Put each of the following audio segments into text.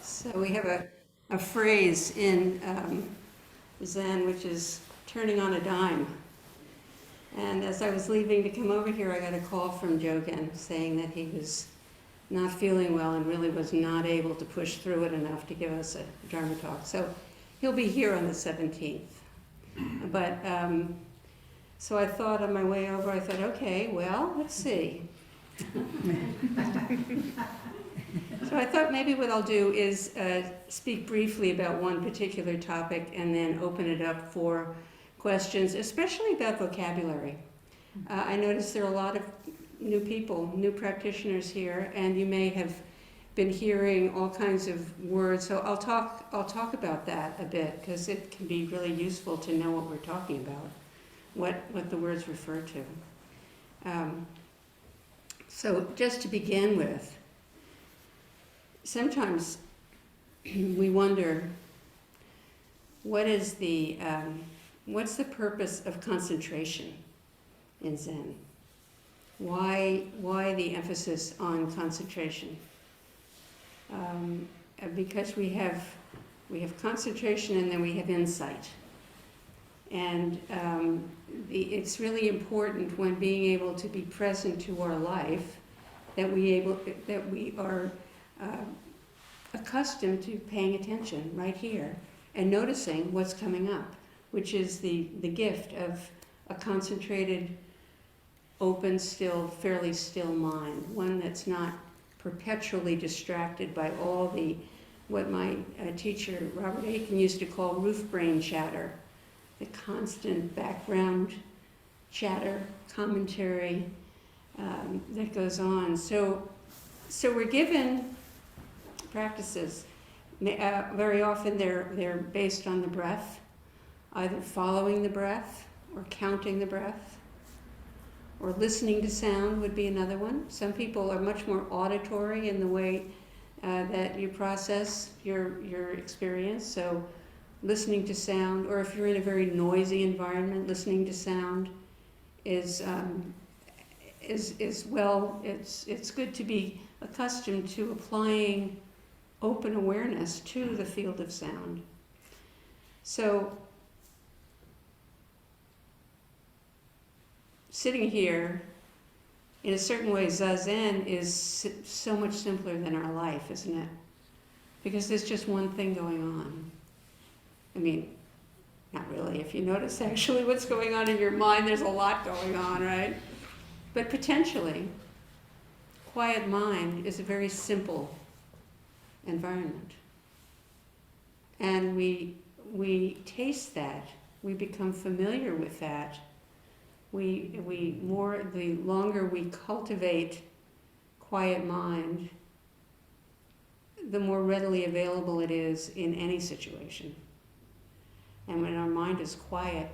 So we have a phrase in Zen which is turning on a dime. And as I was leaving to come over here, I got a call from Jogen saying that he was not feeling well and really was not able to push through it enough to give us a Dharma talk. So he'll be here on the 17th. But so I thought on my way over, I thought, okay, well, let's see. So I thought maybe what I'll do is speak briefly about one particular topic and then open it up for questions, especially about vocabulary. I noticed there are a lot of new people, new practitioners here, and you may have been hearing all kinds of words. So I'll talk about that a bit because it can be really useful to know what we're talking about, what the words refer to. So just to begin with, sometimes we wonder what's the purpose of concentration in Zen? Why the emphasis on concentration? Because we have concentration and then we have insight, and it's really important when being able to be present to our life that we are accustomed to paying attention right here and noticing what's coming up, which is the gift of a concentrated, open, still, fairly still mind, one that's not perpetually distracted by all what my teacher Robert Aiken used to call roof brain chatter, the constant background chatter, commentary that goes on. So we're given practices. Very often they're based on the breath, either following the breath or counting the breath, or listening to sound would be another one. Some people are much more auditory in the way that you process your experience. So listening to sound, or if you're in a very noisy environment, listening to sound is well. It's good to be accustomed to applying open awareness to the field of sound. So sitting here, in a certain way, Zazen is so much simpler than our life, isn't it? Because there's just one thing going on. I mean, not really. If you notice actually what's going on in your mind, there's a lot going on, right? But potentially, quiet mind is a very simple environment. And we taste that, we become familiar with that. The longer we cultivate quiet mind, the more readily available it is in any situation. And when our mind is quiet,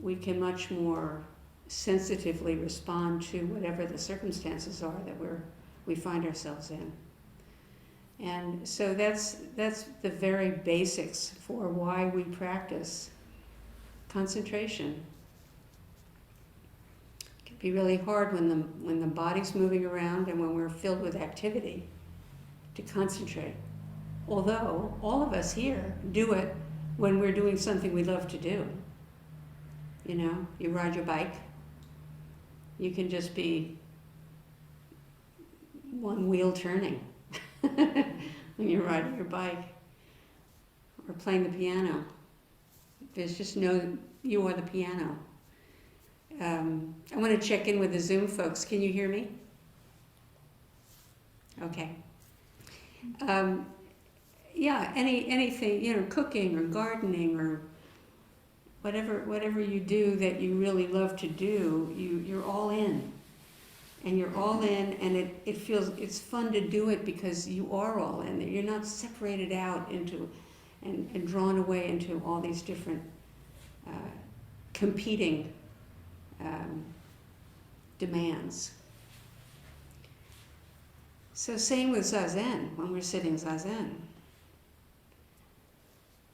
we can much more sensitively respond to whatever the circumstances are that we find ourselves in. And so that's the very basics for why we practice concentration. It can be really hard when the body's moving around and when we're filled with activity to concentrate. Although all of us here do it when we're doing something we love to do. You know, you ride your bike. You can just be one wheel turning when you're riding your bike or playing the piano. There's just you are the piano. I want to check in with the Zoom folks. Can you hear me? Okay. Yeah, anything, cooking or gardening or whatever you do that you really love to do, you're all in. And you're all in, and it feels, it's fun to do it because you are all in. You're not separated out into and drawn away into all these different competing demands. So same with Zazen, when we're sitting Zazen.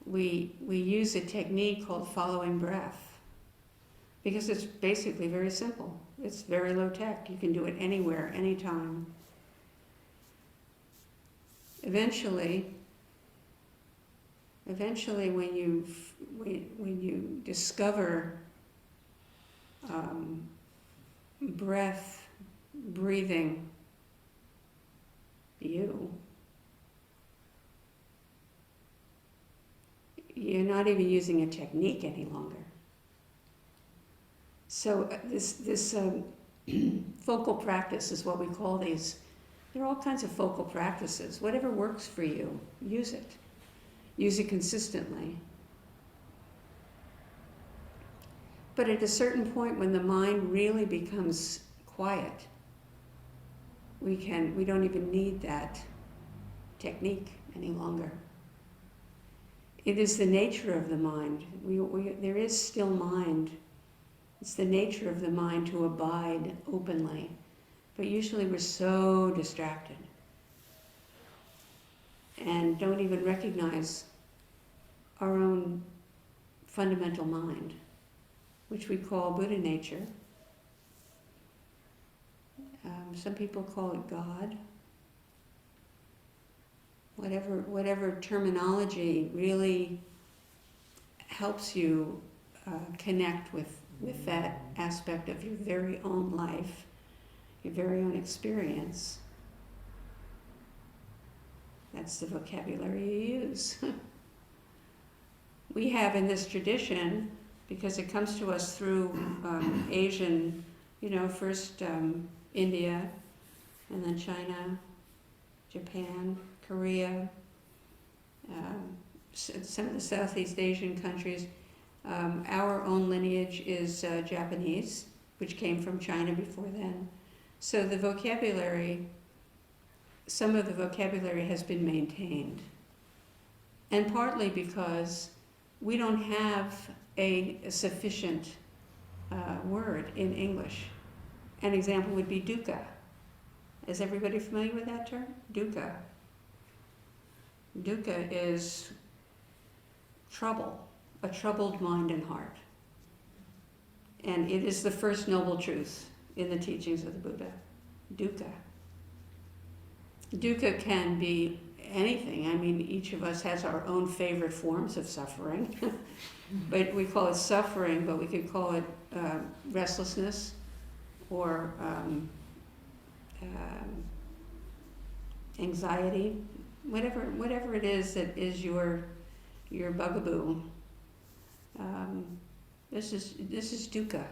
We use a technique called following breath because it's basically very simple. It's very low tech. You can do it anywhere, anytime. Eventually, eventually when you discover breath, breathing, you're not even using a technique any longer. So this focal practice is what we call these. There are all kinds of focal practices. Whatever works for you, use it. Use it consistently. But at a certain point when the mind really becomes quiet, we don't even need that technique any longer. It is the nature of the mind. There is still mind. It's the nature of the mind to abide openly. But usually we're so distracted and don't even recognize our own fundamental mind, which we call Buddha nature. Some people call it God. Whatever terminology really helps you connect with that aspect of your very own life, your very own experience. That's the vocabulary you use. We have in this tradition, because it comes to us through Asian, first India, and then China, Japan, Korea, some of the Southeast Asian countries. Our own lineage is Japanese, which came from China before then. So the vocabulary, some of the vocabulary has been maintained. And partly because we don't have a sufficient word in English. An example would be dukkha. Is everybody familiar with that term? Dukkha. Dukkha is trouble, a troubled mind and heart. And it is the first noble truth in the teachings of the Buddha. Dukkha. Dukkha can be anything. I mean, each of us has our own favorite forms of suffering. But we call it suffering, but we could call it restlessness or anxiety, whatever it is that is your bugaboo. This is dukkha,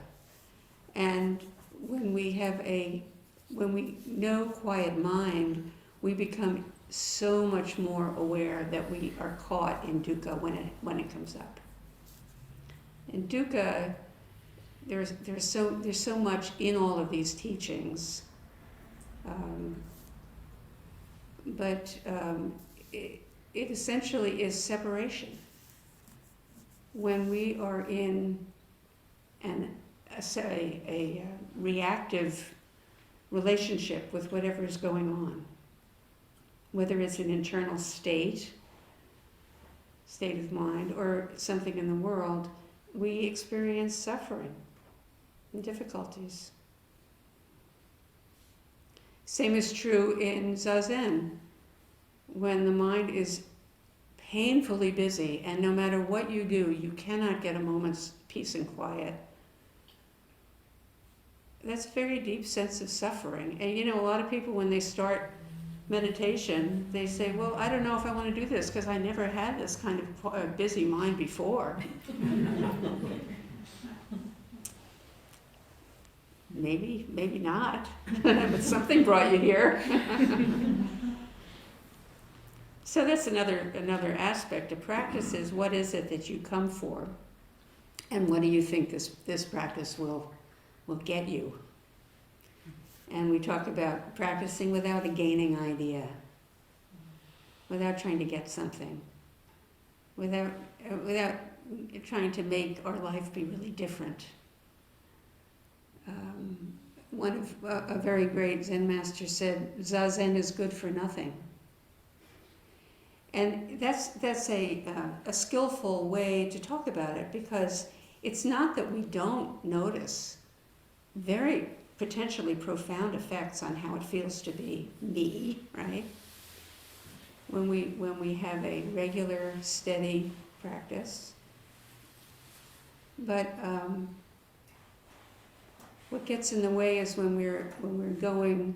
and when we know quiet mind, we become so much more aware that we are caught in dukkha when it comes up. And dukkha, there's so much in all of these teachings, but it essentially is separation. When we are in a reactive relationship with whatever is going on, whether it's an internal state of mind, or something in the world, we experience suffering and difficulties. Same is true in Zazen. When the mind is painfully busy, and no matter what you do, you cannot get a moment's peace and quiet. That's a very deep sense of suffering. And a lot of people, when they start meditation, they say, well, I don't know if I want to do this because I never had this kind of busy mind before. Maybe not, but something brought you here. So that's another aspect of practice is what is it that you come for, and what do you think this practice will get you? And we talk about practicing without a gaining idea, without trying to get something, without trying to make our life be really different. A very great Zen master said, Zazen is good for nothing. And that's a skillful way to talk about it, because it's not that we don't notice very potentially profound effects on how it feels to be me, right? when we have a regular, steady practice. But what gets in the way is when we're going.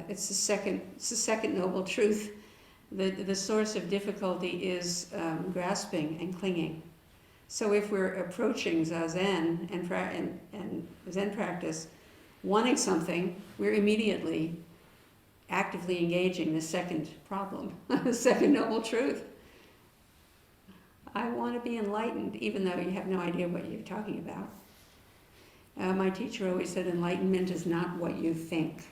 It's the second noble truth. The source of difficulty is grasping and clinging. So if we're approaching Zazen and Zen practice, wanting something, we're immediately actively engaging the second problem, the second noble truth. I want to be enlightened, even though you have no idea what you're talking about. My teacher always said, enlightenment is not what you think.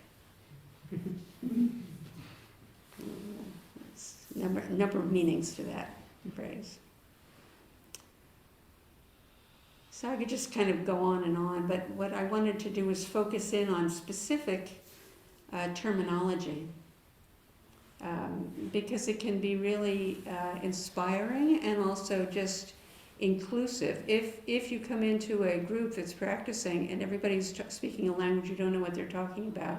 Number of meanings to that phrase. So I could just kind of go on, but what I wanted to do was focus in on specific terminology, because it can be really inspiring and also just inclusive. If you come into a group that's practicing and everybody's speaking a language you don't know what they're talking about,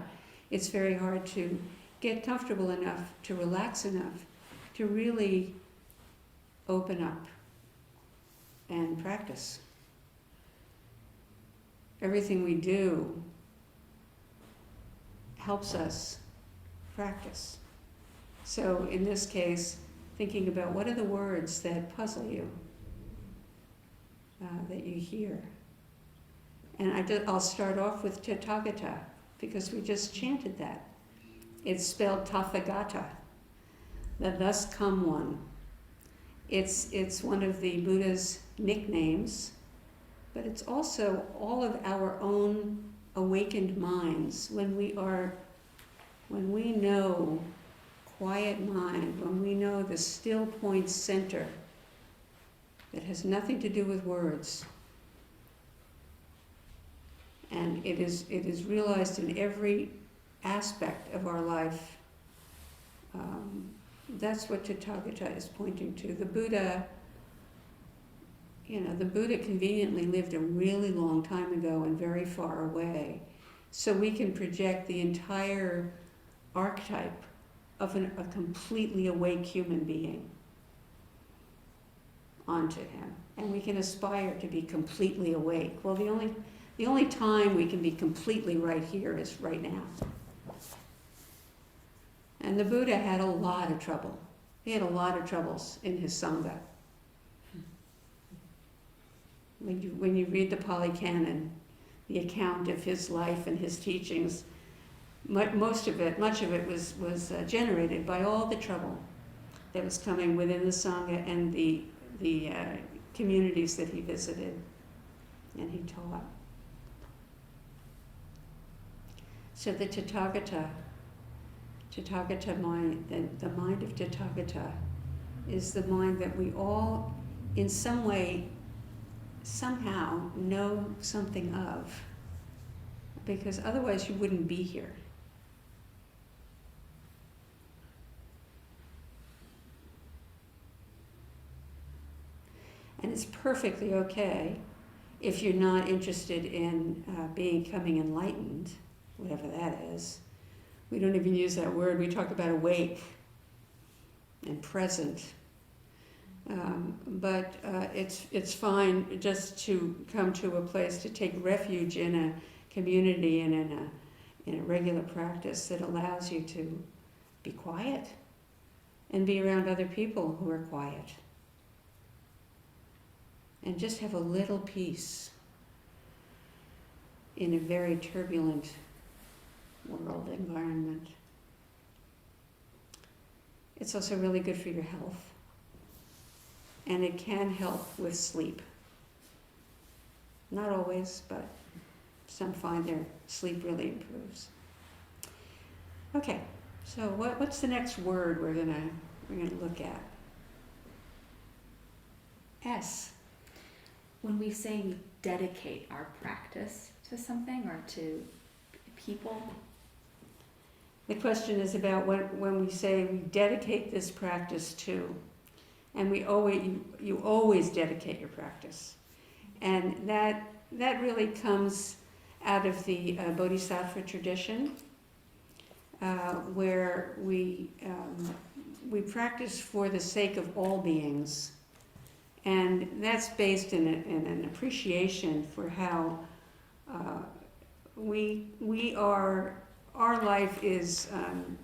it's very hard to get comfortable enough, to relax enough, to really open up and practice. Everything we do helps us practice. So in this case, thinking about what are the words that puzzle you, that you hear. And I'll start off with Tathagata, because we just chanted that. It's spelled Tathagata, the thus come one. It's one of the Buddha's nicknames, but it's also all of our own awakened minds. When we know quiet mind, when we know the still point center that has nothing to do with words, and it is realized in every aspect of our life. That's what Tathagata is pointing to. The Buddha conveniently lived a really long time ago and very far away. So we can project the entire archetype of a completely awake human being onto him. And we can aspire to be completely awake. Well, the only time we can be completely right here is right now. And the Buddha had a lot of trouble. He had a lot of troubles in his Sangha. When you read the Pali Canon, the account of his life and his teachings, much of it was generated by all the trouble that was coming within the Sangha and the communities that he visited and he taught. So the Tathagata mind, the mind of Tathagata is the mind that we all, in some way, somehow know something of, because otherwise you wouldn't be here. And it's perfectly okay if you're not interested in becoming enlightened, whatever that is. We don't even use that word. We talk about awake and present. But it's fine just to come to a place to take refuge in a community and in a regular practice that allows you to be quiet and be around other people who are quiet. And just have a little peace in a very turbulent world environment. It's also really good for your health. And it can help with sleep. Not always, but some find their sleep really improves. Okay, so what's the next word we're gonna look at? S. When we say we dedicate our practice to something or to people. The question is about when we say we dedicate this practice to, and you always dedicate your practice. And that really comes out of the Bodhisattva tradition, where we we practice for the sake of all beings. And that's based in an appreciation for how our life is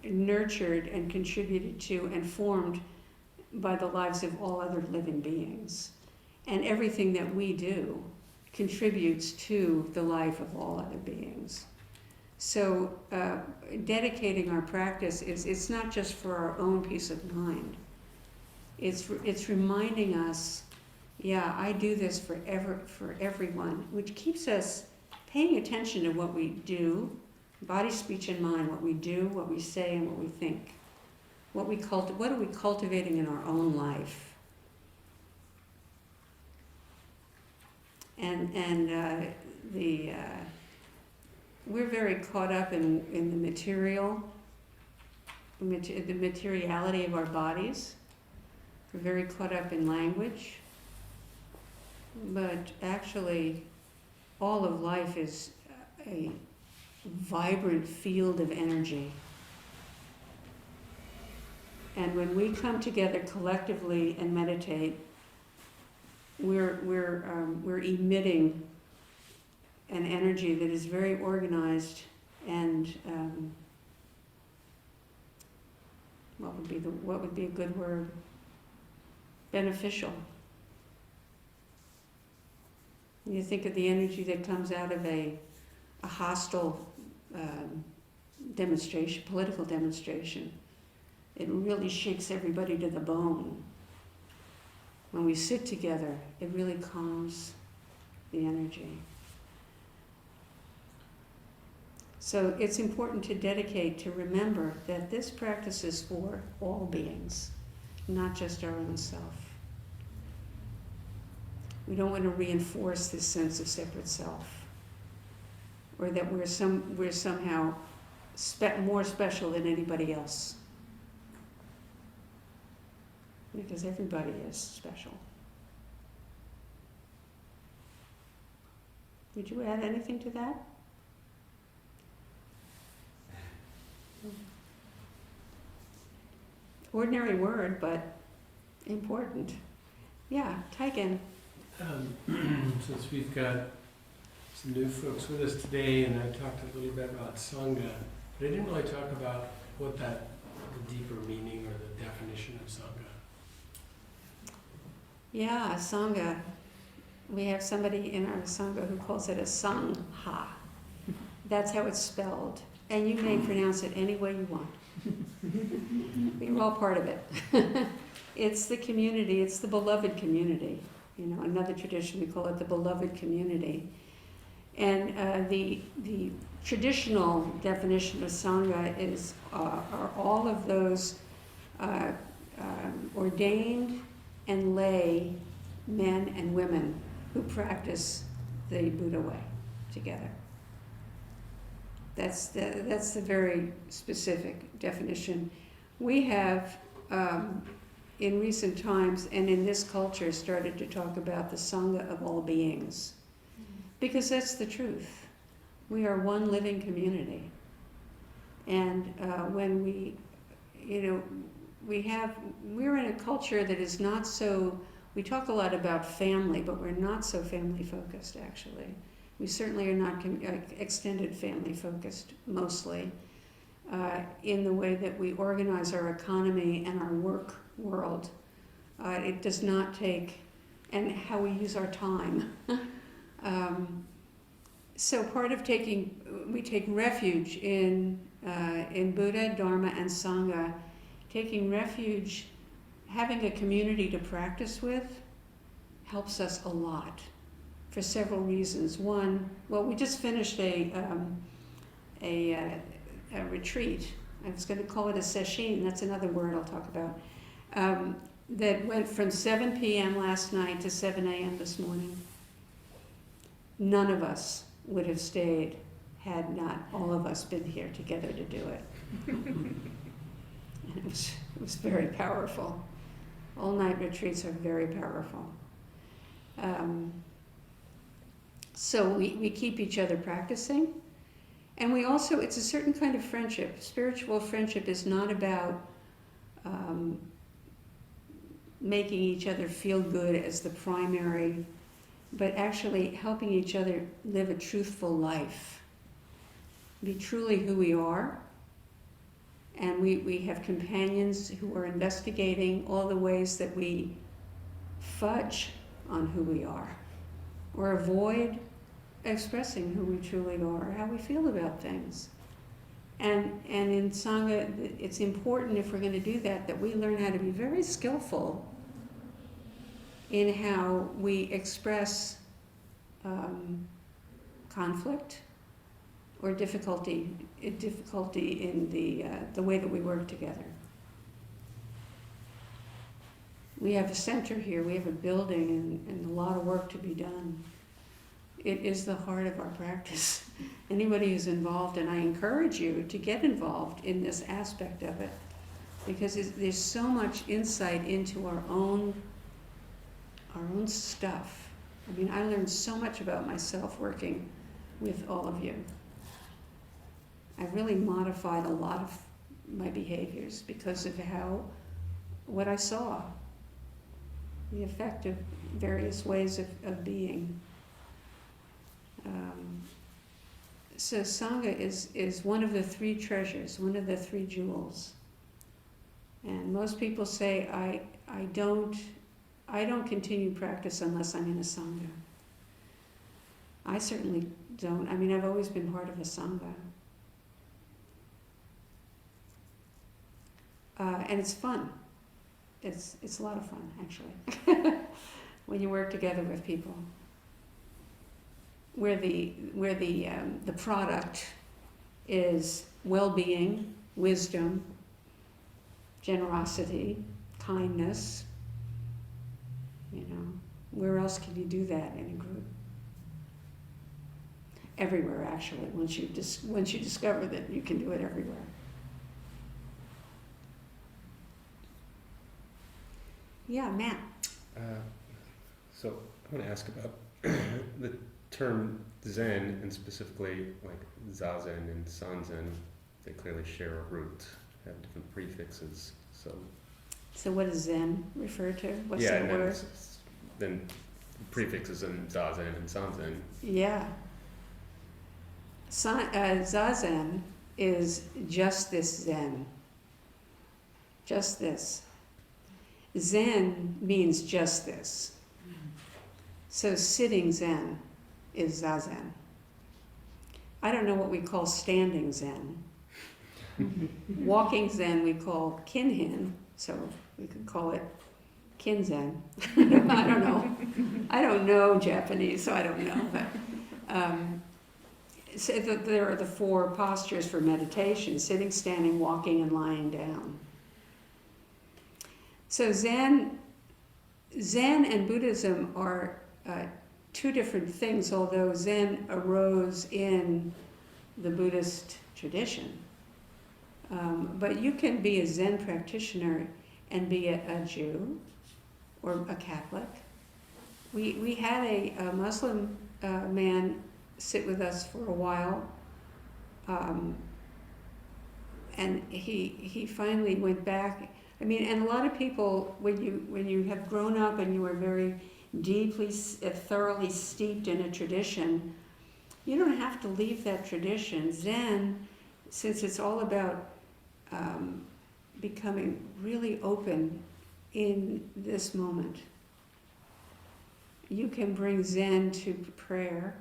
nurtured and contributed to and formed by the lives of all other living beings. And everything that we do contributes to the life of all other beings. So dedicating our practice it's not just for our own peace of mind. It's reminding us, yeah, I do this for everyone, which keeps us paying attention to what we do, body, speech, and mind, what we do, what we say, and what we think. What are we cultivating in our own life? And we're very caught up in the materiality of our bodies. We're very caught up in language. But actually, all of life is a vibrant field of energy. And when we come together collectively and meditate, we're emitting an energy that is very organized and what would be a good word? Beneficial. You think of the energy that comes out of a hostile demonstration, political demonstration. It really shakes everybody to the bone. When we sit together, it really calms the energy. So it's important to dedicate, to remember that this practice is for all beings, not just our own self. We don't want to reinforce this sense of separate self, or that we're somehow more special than anybody else. Because everybody is special. Would you add anything to that? Ordinary word, but important. Yeah, Taiken. Since we've got some new folks with us today, and I talked a little bit about Sangha, but I didn't really talk about what the deeper meaning or the definition of Sangha. Yeah, Sangha. We have somebody in our Sangha who calls it a Sangha. That's how it's spelled. And you may pronounce it any way you want. We're all part of it. It's the community, it's the beloved community. You know, another tradition, we call it the beloved community. And the traditional definition of Sangha is are all of those ordained and lay men and women who practice the Buddha way together. That's the very specific definition. We have, in recent times and in this culture, started to talk about the Sangha of all beings. Because that's the truth. We are one living community. And when we're in a culture that is not so, we talk a lot about family, but we're not so family focused actually. We certainly are not extended family focused mostly in the way that we organize our economy and our work world. It does not take, and how we use our time. So part of we take refuge in Buddha, Dharma, and Sangha. Taking refuge, having a community to practice with, helps us a lot for several reasons. One, well, we just finished a retreat. I was going to call it a session. That's another word I'll talk about. That went from 7 p.m. last night to 7 a.m. this morning. None of us would have stayed had not all of us been here together to do it. And it was very powerful. All-night retreats are very powerful. So we keep each other practicing. And we also, it's a certain kind of friendship. Spiritual friendship is not about making each other feel good as the primary, but actually helping each other live a truthful life, be truly who we are. And we have companions who are investigating all the ways that we fudge on who we are, or avoid expressing who we truly are, how we feel about things. And in Sangha, it's important, if we're going to do that, that we learn how to be very skillful in how we express conflict or difficulty in the way that we work together. We have a center here, we have a building, and a lot of work to be done. It is the heart of our practice. Anybody who's involved, and I encourage you to get involved in this aspect of it, because there's so much insight into our own stuff. I mean, I learned so much about myself working with all of you. I've really modified a lot of my behaviors because of what I saw, the effect of various ways of being. So Sangha is one of the three treasures, one of the three jewels. And most people say, I don't continue practice unless I'm in a Sangha. I certainly don't. I mean, I've always been part of a Sangha. And it's fun. It's a lot of fun, actually, when you work together with people. Where the product is well-being, wisdom, generosity, kindness. You know, where else can you do that in a group? Everywhere, actually. Once you discover that you can do it everywhere. Yeah, Matt. So I want to ask about the term Zen, and specifically like Zazen and Sansan. They clearly share a root, have different prefixes. So what does Zen refer to? What's yeah, that word? Then prefixes in Zazen and Sansan. Yeah. Zazen is just this Zen. Just this. Zen means just this. So sitting Zen is Zazen. I don't know what we call standing Zen. Walking Zen we call Kinhin, so we could call it Kinzen. I don't know. I don't know Japanese, so I don't know. But so there are the four postures for meditation: sitting, standing, walking, and lying down. So Zen and Buddhism are two different things, although Zen arose in the Buddhist tradition. But you can be a Zen practitioner and be a Jew or a Catholic. We had a Muslim man sit with us for a while, and he finally went back. I mean, and a lot of people, when you have grown up and you are very deeply, thoroughly steeped in a tradition, you don't have to leave that tradition. Zen, since it's all about becoming really open in this moment, you can bring Zen to prayer.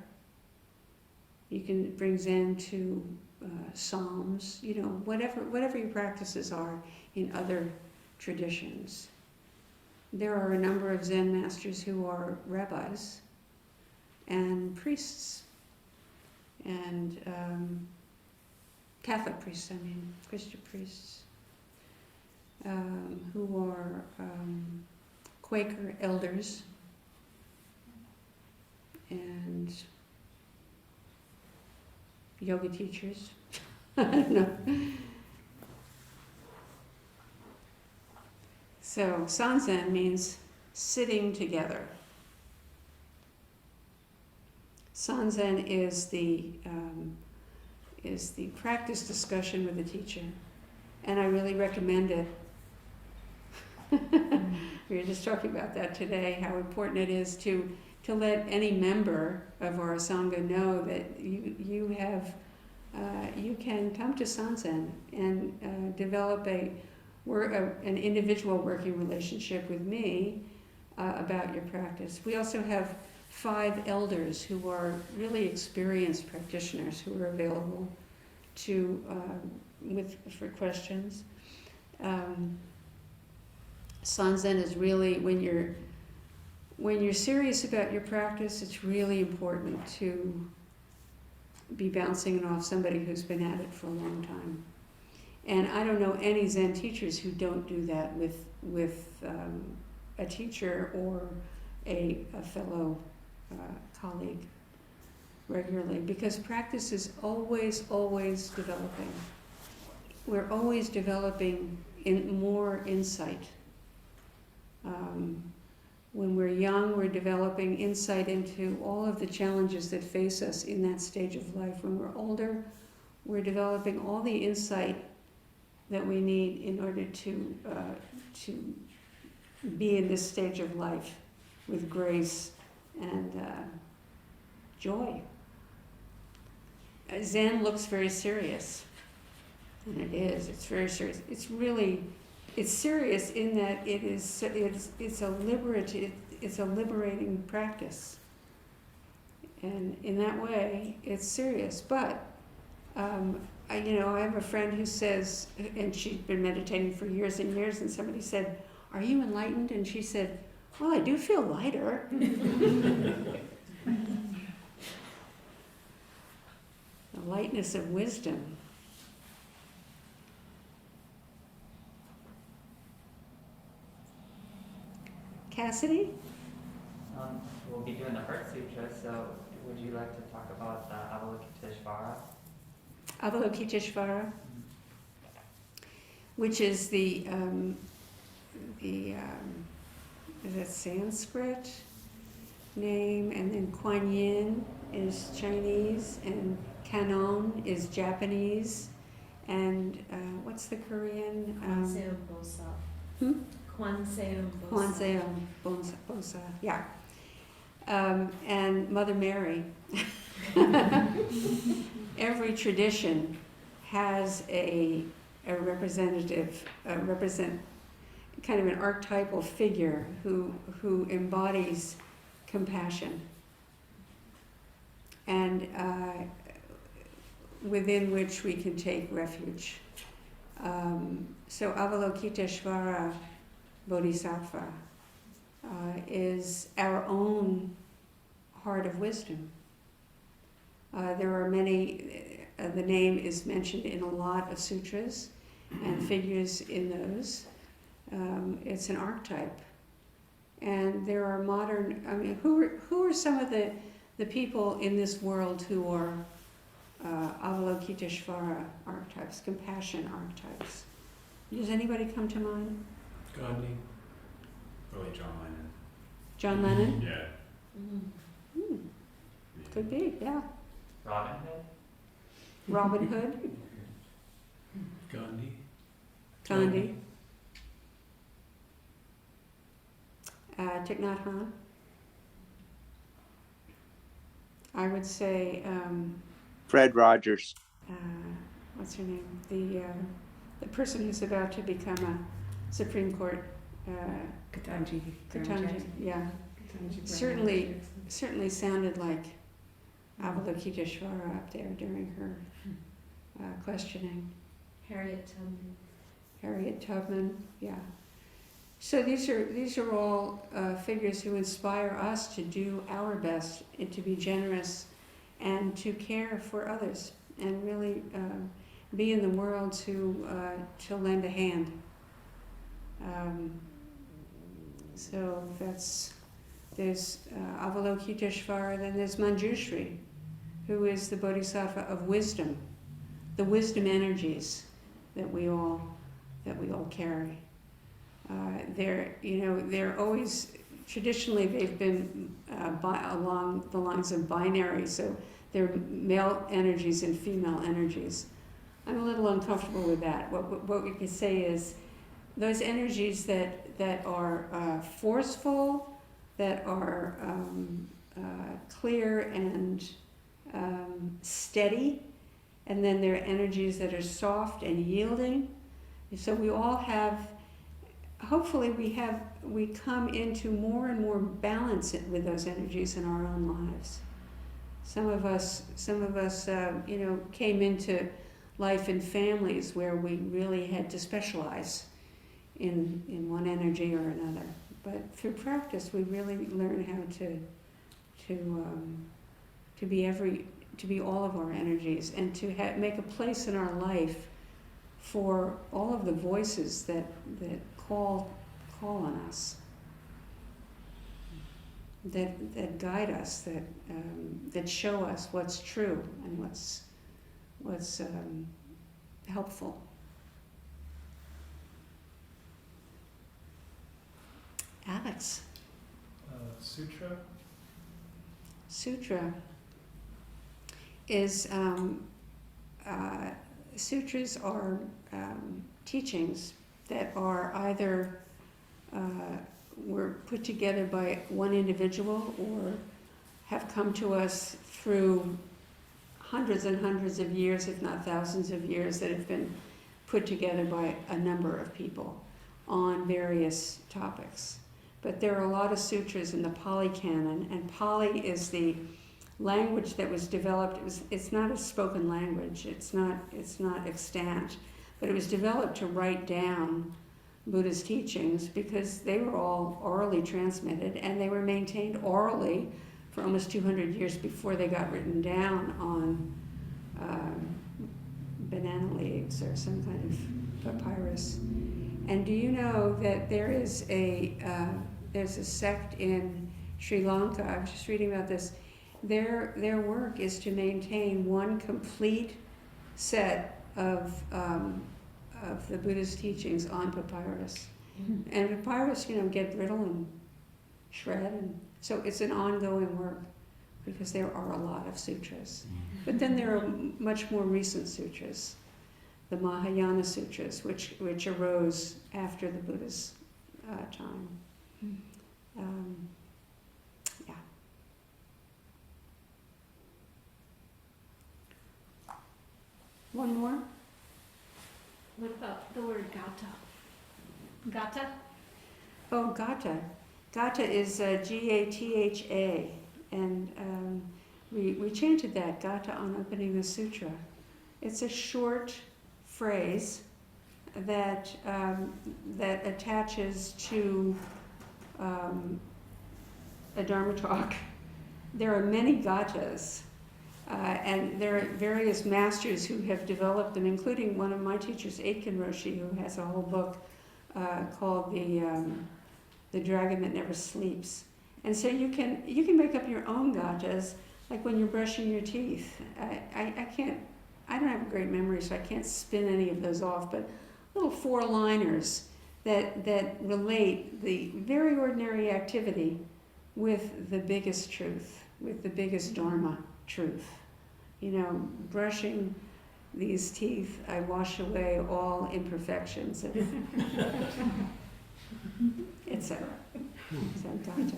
You can bring Zen to Psalms, you know, whatever your practices are in other traditions. There are a number of Zen masters who are rabbis and priests, and Catholic priests, Christian priests, who are Quaker elders, and yoga teachers. I don't know. So Sansan means sitting together. Sansan is the practice discussion with the teacher, and I really recommend it we were just talking about that today, how important it is to let any member of our Sangha know that you can come to Sansan and develop an individual working relationship with me about your practice. We also have 5 elders who are really experienced practitioners who are available for questions. Sansan is really, when you're serious about your practice, it's really important to be bouncing it off somebody who's been at it for a long time. And I don't know any Zen teachers who don't do that with a teacher or a fellow colleague regularly, because practice is always developing. We're always developing more insight. When we're young, we're developing insight into all of the challenges that face us in that stage of life. When we're older, we're developing all the insight that we need in order to be in this stage of life with grace and joy. Zen looks very serious, and it is. It's very serious. It's serious in that it's a liberating practice, and in that way, it's serious. But I have a friend who says, and she's been meditating for years and years, and somebody said, "Are you enlightened?" And she said, "Well, I do feel lighter." The lightness of wisdom. Cassidy? We'll be doing the Heart Sutra, so would you like to talk about Avalokiteshvara? Avalokiteshvara, which is the is it Sanskrit name, and then Kuan Yin is Chinese, and Kanon is Japanese, and what's the Korean? Kwanseum Bosa. Hmm? Kwanseum Bosa. Kwanseum Bosa, yeah. And Mother Mary. Every tradition has a representative, kind of an archetypal figure who embodies compassion, and within which we can take refuge. So Avalokiteshvara Bodhisattva is our own heart of wisdom. There are many, the name is mentioned in a lot of sutras and figures in those. It's an archetype. And there are who are some of the people in this world who are Avalokiteshvara archetypes, compassion archetypes? Does anybody come to mind? Gandhi. Probably John Lennon. John Lennon? Yeah. Could be, yeah. Robin Hood? Robin Hood, Gandhi. Gandhi, Thich Nhat Hanh. I would say, Fred Rogers. what's her name? The person who's about to become a Supreme Court. Katanji. Katanji, yeah. Certainly sounded like Avalokiteshvara up there during her questioning. Harriet Tubman. Harriet Tubman, yeah. So these are all figures who inspire us to do our best and to be generous and to care for others and really be in the world to lend a hand. So there's Avalokiteshvara, then there's Manjushri, who is the Bodhisattva of wisdom, the wisdom energies that we all carry. They're always, traditionally they've been along the lines of binary, so they're male energies and female energies. I'm a little uncomfortable with that. What we could say is those energies that that are forceful, that are clear and steady, and then there are energies that are soft and yielding. So we all have, hopefully we come into more and more balance with those energies in our own lives. Some of us, came into life in families where we really had to specialize in one energy or another. But through practice, we really learn how to be all of our energies, and to make a place in our life for all of the voices that call on us, that guide us, that show us what's true and what's helpful. Alex. Sutra? Sutra is, sutras are teachings that are either were put together by one individual or have come to us through hundreds and hundreds of years, if not thousands of years, that have been put together by a number of people on various topics. But there are a lot of sutras in the Pali Canon, and Pali is the language that was developed. It's not a spoken language. It's not extant, but it was developed to write down Buddha's teachings because they were all orally transmitted, and they were maintained orally for almost 200 years before they got written down on banana leaves or some kind of papyrus. And do you know that there's a sect in Sri Lanka? I was just reading about this. Their work is to maintain one complete set of the Buddha's teachings on papyrus. Mm-hmm. And papyrus, get brittle and shred, and so it's an ongoing work because there are a lot of sutras. Mm-hmm. But then there are much more recent sutras, the Mahayana Sutras, which arose after the Buddha's time. Yeah. One more? What about the word gata? Gata? Oh, gata. Gata is Gatha, and we chanted that, gata, on opening the sutra. It's a short phrase that attaches to a Dharma talk. There are many gatas, and there are various masters who have developed them, including one of my teachers, Aitken Roshi, who has a whole book called The Dragon That Never Sleeps. And so you can make up your own gatas, like when you're brushing your teeth. I don't have a great memory, so I can't spin any of those off, but little four-liners that relate the very ordinary activity with the biggest truth, with the biggest Dharma truth. Brushing these teeth, I wash away all imperfections, etc. So, gotcha.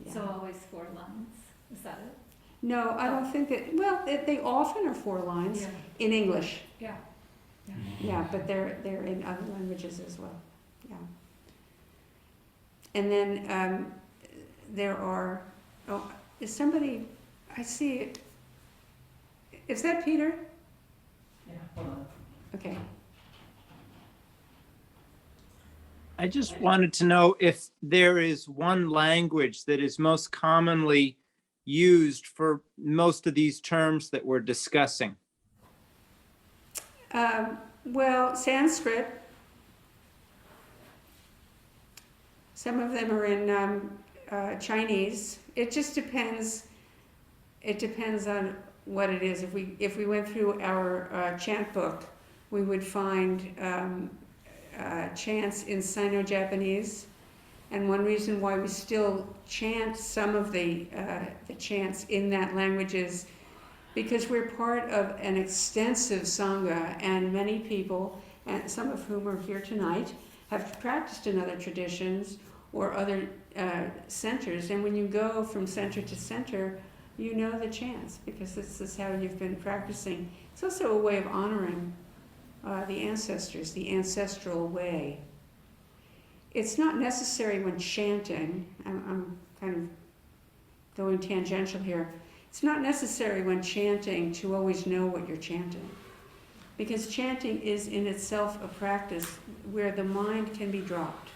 Yeah. So always 4 lines, is that it? No, I don't think that, well, they often are 4 lines in English. Yeah. Yeah, but they're in other languages as well. Yeah. And then there are, is somebody, I see it. Is that Peter? Yeah, hold on. Okay. I just wanted to know if there is one language that is most commonly used for most of these terms that we're discussing. Well, Sanskrit. Some of them are in Chinese. It just depends. It depends on what it is. If we went through our chant book, we would find chants in Sino-Japanese, and one reason why we still chant some of the chants in that language is because we're part of an extensive sangha, and many people, and some of whom are here tonight, have practiced in other traditions or other centers, and when you go from center to center, you know the chants because this is how you've been practicing. It's also a way of honoring the ancestors, the ancestral way. It's not necessary when chanting, I'm kind of going tangential here, it's not necessary when chanting to always know what you're chanting. Because chanting is in itself a practice where the mind can be dropped.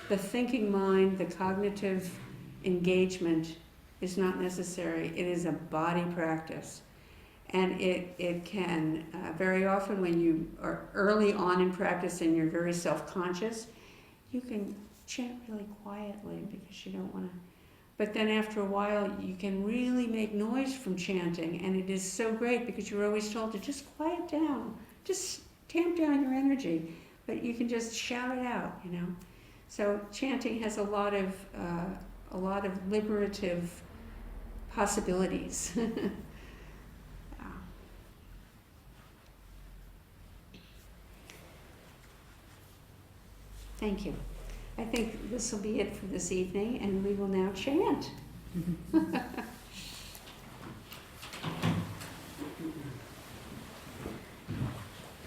The thinking mind, the cognitive engagement is not necessary. It is a body practice. And it can, very often when you are early on in practice and you're very self-conscious, you can chant really quietly because you don't want to. But then after a while, you can really make noise from chanting, and it is so great because you're always told to just quiet down, just tamp down your energy, but you can just shout it out, you know. So chanting has a lot of liberative possibilities. Thank you. I think this will be it for this evening, and we will now chant.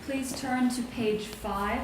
Please turn to page 5.